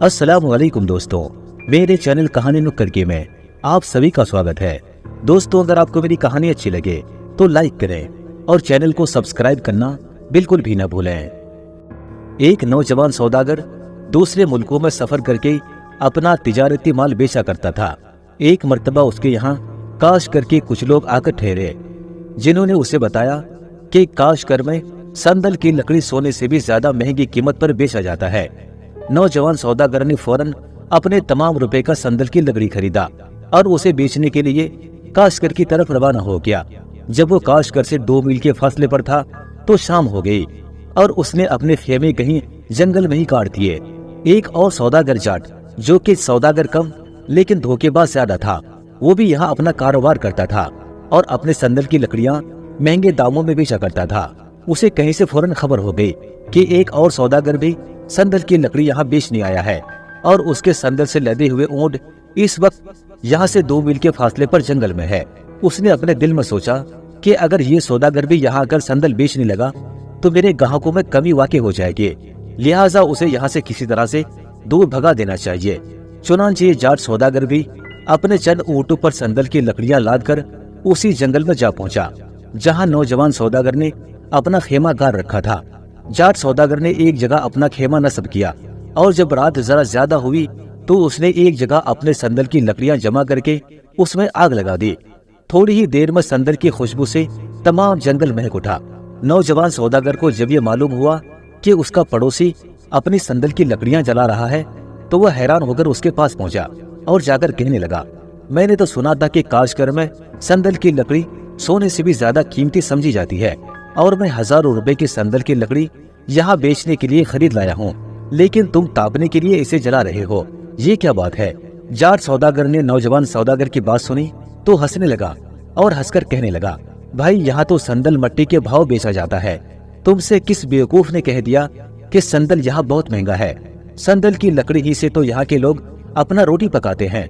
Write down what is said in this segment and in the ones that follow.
अस्सलाम वालेकुम दोस्तों, मेरे चैनल कहानी नुक्कड़ में आप सभी का स्वागत है। दोस्तों, अगर आपको मेरी कहानी अच्छी लगे तो लाइक करें और चैनल को सब्सक्राइब करना बिल्कुल भी न भूलें। एक नौजवान सौदागर दूसरे मुल्कों में सफर करके अपना तिजारती माल बेचा करता था। एक मर्तबा उसके यहाँ काशकर के कुछ लोग आकर ठहरे, जिन्होंने उसे बताया कि काशकर में संदल की लकड़ी सोने से भी ज्यादा महंगी कीमत पर बेचा जाता है। नौजवान सौदागर ने फौरन अपने तमाम रुपए का संदल की लकड़ी खरीदा और उसे बेचने के लिए काशकर की तरफ रवाना हो गया। जब वो काशकर से 2 मील के फासले पर था तो शाम हो गई और उसने अपने खेमे कहीं जंगल में ही काट दिए। एक और सौदागर जाट, जो कि सौदागर कम लेकिन धोखेबाज ज्यादा था, वो भी यहाँ अपना कारोबार करता था और अपने संदल की लकड़ियां महंगे दामों में बेचा करता था। उसे कहीं से फौरन खबर हो गई कि एक और सौदागर भी संदल की लकड़ी यहाँ बेचने आया है और उसके संदल से लदे हुए ऊंट इस वक्त यहाँ से 2 मील के फासले पर जंगल में है। उसने अपने दिल में सोचा कि अगर ये सौदागर भी यहाँ आकर संदल बेचने लगा तो मेरे ग्राहकों में कमी वाक़ई हो जाएगी, लिहाजा उसे यहाँ से किसी तरह से दूर भगा देना चाहिए। चुनांचे ये जाट सौदागर भी अपने चंद ऊंटों पर संदल की लकड़ियां लाद कर उसी जंगल में जा पहुंचा जहाँ नौजवान सौदागर ने अपना खेमा गाड़ रखा था। जाट सौदागर ने एक जगह अपना खेमा नस्ब किया और जब रात जरा ज्यादा हुई तो उसने एक जगह अपने संदल की लकड़ियां जमा करके उसमें आग लगा दी। थोड़ी ही देर में संदल की खुशबू से तमाम जंगल महक उठा। नौजवान सौदागर को जब ये मालूम हुआ कि उसका पड़ोसी अपनी संदल की लकड़ियां जला रहा है तो वह हैरान होकर उसके पास पहुंचा और जाकर कहने लगा, मैंने तो सुना था कि काशकर में संदल की लकड़ी सोने से भी ज्यादा कीमती समझी जाती है और मैं हजारों रुपए की संदल की लकड़ी यहाँ बेचने के लिए खरीद लाया हूँ, लेकिन तुम तापने के लिए इसे जला रहे हो, ये क्या बात है। जाट सौदागर ने नौजवान सौदागर की बात सुनी तो हंसने लगा और हंसकर कहने लगा, भाई यहाँ तो संदल मट्टी के भाव बेचा जाता है, तुमसे किस बेवकूफ ने कह दिया कि संदल यहाँ बहुत महंगा है। संदल की लकड़ी ही से तो यहाँ के लोग अपना रोटी पकाते हैं।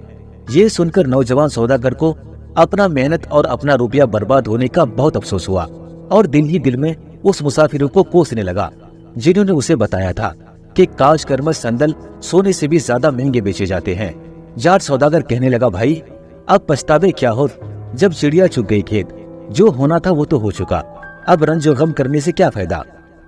ये सुनकर नौजवान सौदागर को अपना मेहनत और अपना रुपया बर्बाद होने का बहुत अफसोस हुआ और दिल ही दिल में उस मुसाफिरों को कोसने लगा जिन्होंने उसे बताया था कि काशकर में संदल सोने से भी ज्यादा महंगे बेचे जाते हैं। जाट सौदागर कहने लगा, भाई अब पछतावे क्या हो, जब चिड़िया चुग गई खेत, जो होना था वो तो हो चुका, अब रंज और गम करने से क्या फायदा।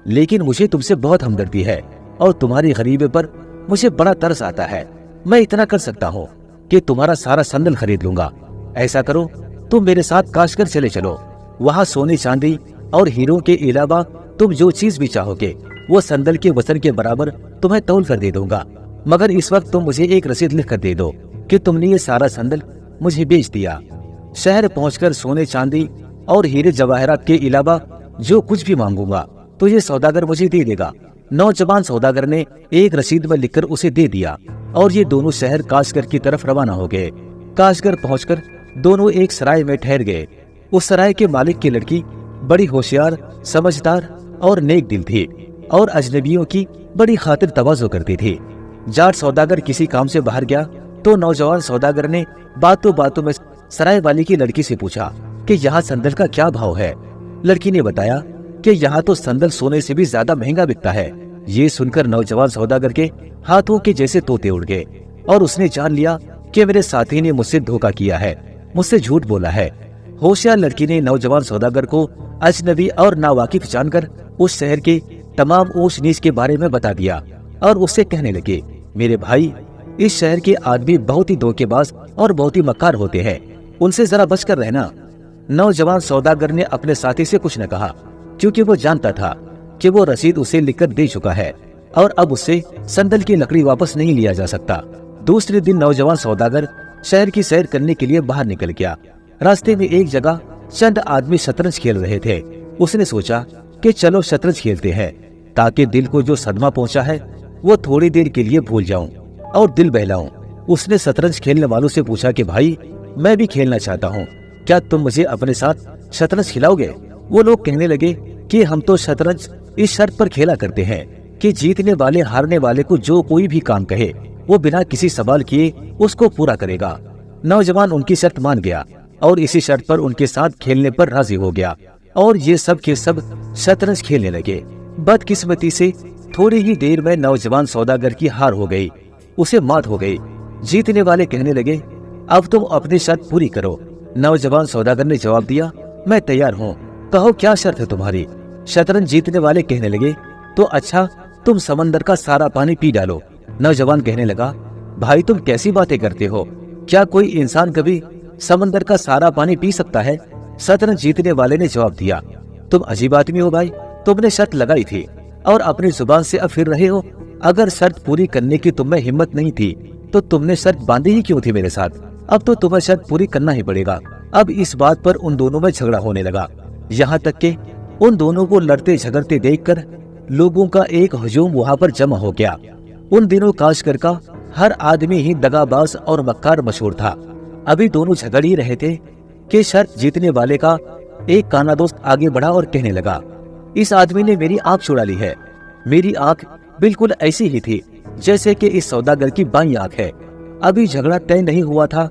लेकिन मुझे तुमसे बहुत हमदर्दी है और तुम्हारी गरीबी पर मुझे बड़ा तरस आता है। मैं इतना कर सकता हूँ कि तुम्हारा सारा संदल खरीद लूंगा। ऐसा करो, तुम मेरे साथ काशकर चले चलो, वहाँ सोने चांदी और हीरों के अलावा तुम जो चीज भी चाहोगे वो संदल के वजन के बराबर तुम्हें तौल कर दे दूंगा, मगर इस वक्त तुम मुझे एक रसीद लिख कर दे दो कि तुमने ये सारा संदल मुझे बेच दिया। शहर पहुंचकर सोने चांदी और हीरे जवाहरात के अलावा जो कुछ भी मांगूंगा तो ये सौदागर मुझे दे देगा। नौजवान सौदागर ने एक रसीद में लिखकर उसे दे दिया और ये दोनों शहर काशकर की तरफ रवाना हो गए। काशगर पहुंचकर दोनों एक सराय में ठहर गए। उस सराय के मालिक की लड़की बड़ी होशियार, समझदार और नेक दिल थी और अजनबियों की बड़ी खातिर तवाज़ो करती थी। जाट सौदागर किसी काम से बाहर गया तो नौजवान सौदागर ने बातों बातों में सराय वाली की लड़की से पूछा कि यहाँ संदल का क्या भाव है। लड़की ने बताया कि यहाँ तो संदल सोने से भी ज्यादा महंगा बिकता है। ये सुनकर नौजवान सौदागर के हाथों के जैसे तोते उड़ गए और उसने जान लिया कि मेरे साथी ने मुझसे धोखा किया है, मुझसे झूठ बोला है। होशियार लड़की ने नौजवान सौदागर को अजनबी और नावाकिफ जानकर उस शहर के तमाम ऊंच नीच के बारे में बता दिया और उससे कहने लगे, मेरे भाई, इस शहर के आदमी बहुत ही धोखेबाज और बहुत ही मक्कार होते हैं, उनसे जरा बचकर रहना। नौजवान सौदागर ने अपने साथी से कुछ न कहा क्योंकि वो जानता था कि वो रसीद उसे लिखकर दे चुका है और अब उससे संदल की लकड़ी वापस नहीं लिया जा सकता। दूसरे दिन नौजवान सौदागर शहर की सैर करने के लिए बाहर निकल गया। रास्ते में एक जगह चंद आदमी शतरंज खेल रहे थे। उसने सोचा कि चलो शतरंज खेलते हैं ताकि दिल को जो सदमा पहुंचा है वो थोड़ी देर के लिए भूल जाऊं और दिल बहलाऊं। उसने शतरंज खेलने वालों से पूछा कि भाई, मैं भी खेलना चाहता हूं, क्या तुम मुझे अपने साथ शतरंज खिलाओगे। वो लोग कहने लगे कि हम तो शतरंज इस शर्त पर खेला करते हैं कि जीतने वाले हारने वाले को जो कोई भी काम कहे वो बिना किसी सवाल किए उसको पूरा करेगा। नौजवान उनकी शर्त मान गया और इसी शर्त पर उनके साथ खेलने पर राजी हो गया और ये सब के सब शतरंज खेलने लगे। बदकिस्मती से थोड़ी ही देर में नौजवान सौदागर की हार हो गई। उसे मात हो गई। जीतने वाले कहने लगे, अब तुम अपनी शर्त पूरी करो। नौजवान सौदागर ने जवाब दिया, मैं तैयार हूँ, कहो क्या शर्त है तुम्हारी। शतरंज जीतने वाले कहने लगे, तो अच्छा तुम समंदर का सारा पानी पी डालो। नौजवान कहने लगा, भाई तुम कैसी बातें करते हो, क्या कोई इंसान कभी समंदर का सारा पानी पी सकता है। शतरंज जीतने वाले ने जवाब दिया, तुम अजीब आदमी हो भाई, तुमने शर्त लगाई थी और अपनी जुबान से अब फिर रहे हो। अगर शर्त पूरी करने की तुम में हिम्मत नहीं थी तो तुमने शर्त बांधी ही क्यों थी मेरे साथ। अब तो तुम्हें शर्त पूरी करना ही पड़ेगा। अब इस बात पर उन दोनों में झगड़ा होने लगा। यहाँ तक कि उन दोनों को लड़ते झगड़ते देखकर लोगों का एक हजूम वहाँ पर जमा हो गया। उन दिनों काशगर का हर आदमी ही दगाबाज और मक्कार मशहूर था। अभी दोनों झगड़ ही रहे थे कि शर्त जीतने वाले का एक काना दोस्त आगे बढ़ा और कहने लगा, इस आदमी ने मेरी आंख चुरा ली है। मेरी आंख बिल्कुल ऐसी ही थी जैसे कि इस सौदागर की बाईं आंख है। अभी झगड़ा तय नहीं हुआ था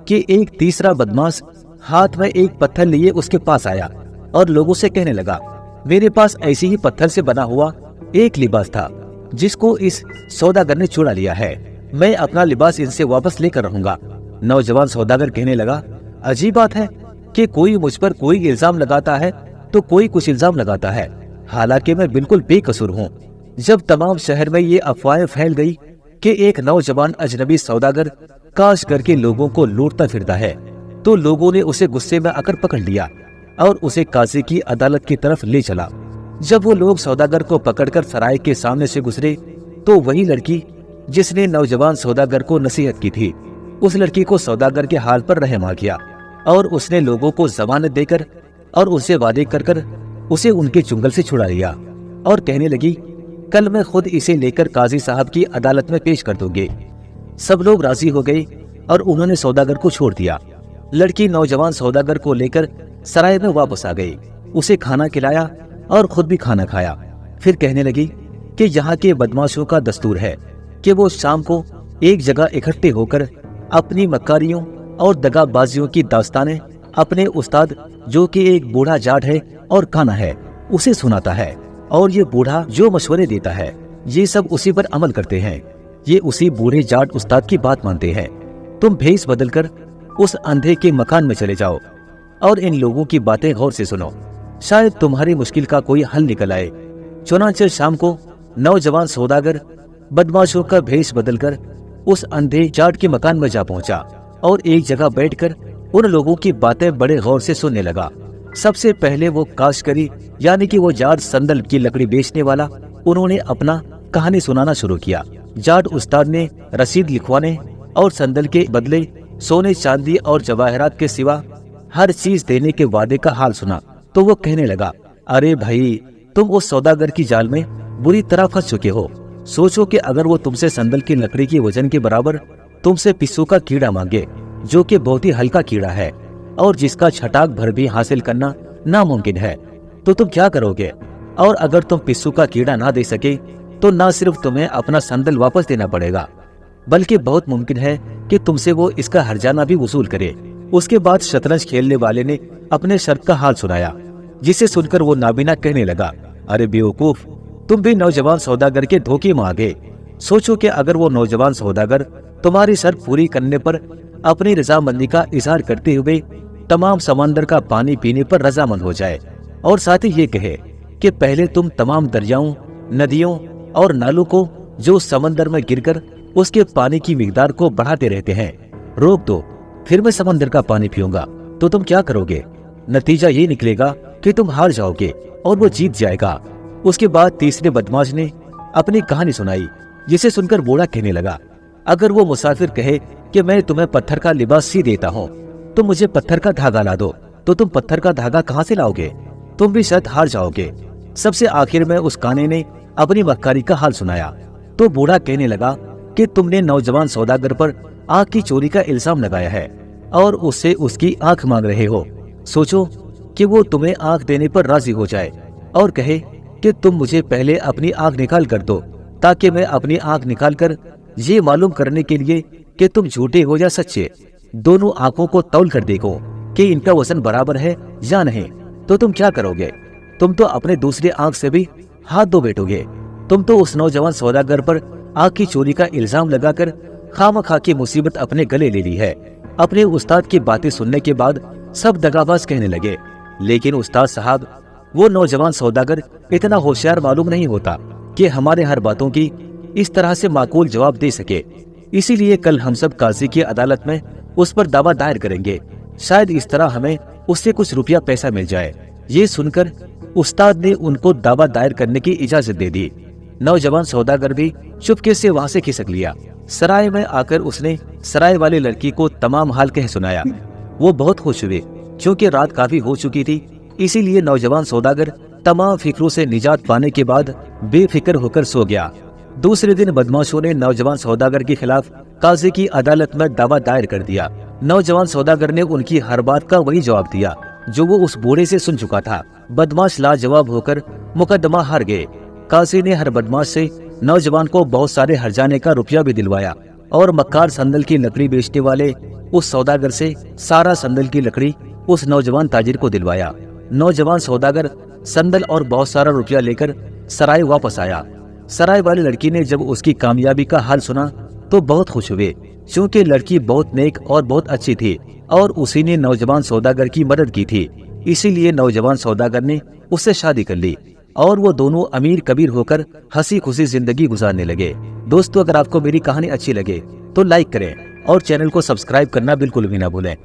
कि एक तीसरा बदमाश हाथ में एक पत्थर लिए उसके पास आया और लोगों से कहने लगा, मेरे पास ऐसी ही पत्थर से बना हुआ एक लिबास था जिसको इस सौदागर ने चुरा लिया है। मैं अपना लिबास इनसे वापस लेकर रहूंगा। नौजवान सौदागर कहने लगा, अजीब बात है कि कोई मुझ पर कोई इल्जाम लगाता है तो कोई कुछ इल्जाम लगाता है, हालांकि मैं बिल्कुल बेकसूर हूँ। जब तमाम शहर में ये अफवाहें फैल गई कि एक नौजवान अजनबी सौदागर काशगर के लोगों को लूटता फिरता है, तो लोगों ने उसे गुस्से में आकर पकड़ लिया और उसे काजी की अदालत की तरफ ले चला। जब वो लोग सौदागर को पकड़कर सराय के सामने से गुजरे तो वही लड़की जिसने नौजवान सौदागर को नसीहत की थी, उस लड़की को सौदागर के हाल पर रहम आ गया और उसने लोगों को जमानत देकर और उसे वादे कर उसे उनके चुंगल से छुड़ा लिया और कहने लगी, कल मैं खुद इसे लेकर काजी साहब की अदालत में पेश कर दूंगी। सब लोग राजी हो गए और उन्होंने सौदागर को छोड़ दिया। लड़की नौजवान सौदागर को लेकर सराय में वापस आ गई, उसे खाना खिलाया और खुद भी खाना खाया। फिर कहने लगी कि यहाँ के बदमाशों का दस्तूर है कि वो शाम को एक जगह इकट्ठे होकर अपनी मक्कारियों और दगाबाजियों की दास्तानें अपने उस्ताद जो कि एक बूढ़ा जाट है और काना है उसे सुनाता है, और ये बूढ़ा जो मशवरे देता है ये सब उसी पर अमल करते हैं। ये उसी बूढ़े जाट उस्ताद की बात मानते हैं। तुम भेष बदलकर उस अंधे के मकान में चले जाओ और इन लोगों की बातें गौर से सुनो, शायद तुम्हारी मुश्किल का कोई हल निकल आए। चुनांचे शाम को नौजवान सौदागर बदमाशों का भेष बदलकर उस अंधे जाट के मकान में जा पहुंचा और एक जगह बैठकर उन लोगों की बातें बड़े गौर से सुनने लगा। सबसे पहले वो काशगरी यानी कि वो जाट संदल की लकड़ी बेचने वाला, उन्होंने अपना कहानी सुनाना शुरू किया। जाट उस्ताद ने रसीद लिखवाने और संदल के बदले सोने चांदी और जवाहरात के सिवा हर चीज देने के वादे का हाल सुना तो वो कहने लगा, अरे भाई तुम उस सौदागर की जाल में बुरी तरह फंस चुके हो। सोचो कि अगर वो तुमसे संदल की लकड़ी की वजन के बराबर तुमसे पिस्सू का कीड़ा मांगे, जो कि बहुत ही हल्का कीड़ा है और जिसका छटाक भर भी हासिल करना नामुमकिन है, तो तुम क्या करोगे। और अगर तुम पिस्सू का कीड़ा ना दे सके तो ना सिर्फ तुम्हें अपना संदल वापस देना पड़ेगा, बल्कि बहुत मुमकिन है कि तुमसे वो इसका हर्जाना भी वसूल करे। उसके बाद शतरंज खेलने वाले ने अपने शर्त का हाल सुनाया, जिसे सुनकर वो नाबीना कहने लगा, अरे बेवकूफ, तुम भी नौजवान सौदागर के धोखे में आ गए। सोचो कि अगर वो नौजवान सौदागर तुम्हारी शर्त पूरी करने पर अपनी रजामंदी का इजहार करते हुए तमाम समंदर का पानी पीने पर रजामंद हो जाए और साथ ही ये कहे कि पहले तुम तमाम दरियाओं, नदियों और नालों को जो समंदर में गिरकर उसके पानी की मिकदार को बढ़ाते रहते हैं रोक दो, फिर मैं समंदर का पानी पीऊंगा, तो तुम क्या करोगे। नतीजा ये निकलेगा कि तुम हार जाओगे और वो जीत जाएगा। उसके बाद तीसरे बदमाश ने अपनी कहानी सुनाई, जिसे सुनकर बूढ़ा कहने लगा, अगर वो मुसाफिर कहे कि मैं तुम्हें पत्थर का लिबास सी देता हूँ तो मुझे पत्थर का धागा ला दो, तो तुम पत्थर का धागा कहाँ से लाओगे, तुम भी शायद हार जाओगे। सबसे आखिर में उस काने ने अपनी मक्कारी का हाल सुनाया तो बूढ़ा कहने लगा कि तुमने नौजवान सौदागर पर आंख की चोरी का इल्जाम लगाया है और उससे उसकी आंख मांग रहे हो। सोचो कि वो तुम्हें आंख देने पर राजी हो जाए और कहे कि तुम मुझे पहले अपनी आंख निकाल कर दो, ताकि मैं अपनी आंख निकाल कर ये मालूम करने के लिए कि तुम झूठे हो या सच्चे, दोनों आंखों को तौल कर देखो कि इनका वजन बराबर है या नहीं, तो तुम क्या करोगे। तुम तो अपने दूसरी आंख से भी हाथ धो बैठोगे। तुम तो उस नौजवान सौदागर पर आग की चोरी का इल्जाम लगाकर खामखा की मुसीबत अपने गले ले ली है। अपने उस्ताद की बातें सुनने के बाद सब दगाबाज कहने लगे, लेकिन उस्ताद साहब वो नौजवान सौदागर इतना होशियार मालूम नहीं होता कि हमारे हर बातों की इस तरह से माकूल जवाब दे सके। इसीलिए कल हम सब काजी की अदालत में उस पर दावा दायर करेंगे। शायद इस तरह हमें उससे कुछ रुपया पैसा मिल जाए। ये सुनकर उस्ताद ने उनको दावा दायर करने की इजाजत दे दी। नौजवान सौदागर भी चुपके से वहां से खिसक लिया। सराय में आकर उसने सराय वाली लड़की को तमाम हाल कह सुनाया। वो बहुत खुश हुए, क्योंकि रात काफी हो चुकी थी। इसीलिए नौजवान सौदागर तमाम फिक्रों से निजात पाने के बाद बेफिक्र होकर सो गया। दूसरे दिन बदमाशों ने नौजवान सौदागर के खिलाफ काजी की अदालत में दावा दायर कर दिया। नौजवान सौदागर ने उनकी हर बात का वही जवाब दिया जो वो उस बूढ़े से सुन चुका था। बदमाश लाजवाब होकर मुकदमा हार गए। काजी ने हर बदमाश से नौजवान को बहुत सारे हर्जाने का रुपया भी दिलवाया और मक्कार संदल की लकड़ी बेचने वाले उस सौदागर से सारा संदल की लकड़ी उस नौजवान ताजिर को दिलवाया। नौजवान सौदागर संदल और बहुत सारा रुपया लेकर सराय वापस आया। सराय वाली लड़की ने जब उसकी कामयाबी का हाल सुना तो बहुत खुश हुए, क्योंकि लड़की बहुत नेक और बहुत अच्छी थी और उसी ने नौजवान सौदागर की मदद की थी। इसीलिए नौजवान सौदागर ने उससे शादी कर ली और वो दोनों अमीर कबीर होकर हंसी खुशी जिंदगी गुजारने लगे। दोस्तों, अगर आपको मेरी कहानी अच्छी लगे तो लाइक करें और चैनल को सब्सक्राइब करना बिल्कुल भी ना भूलें।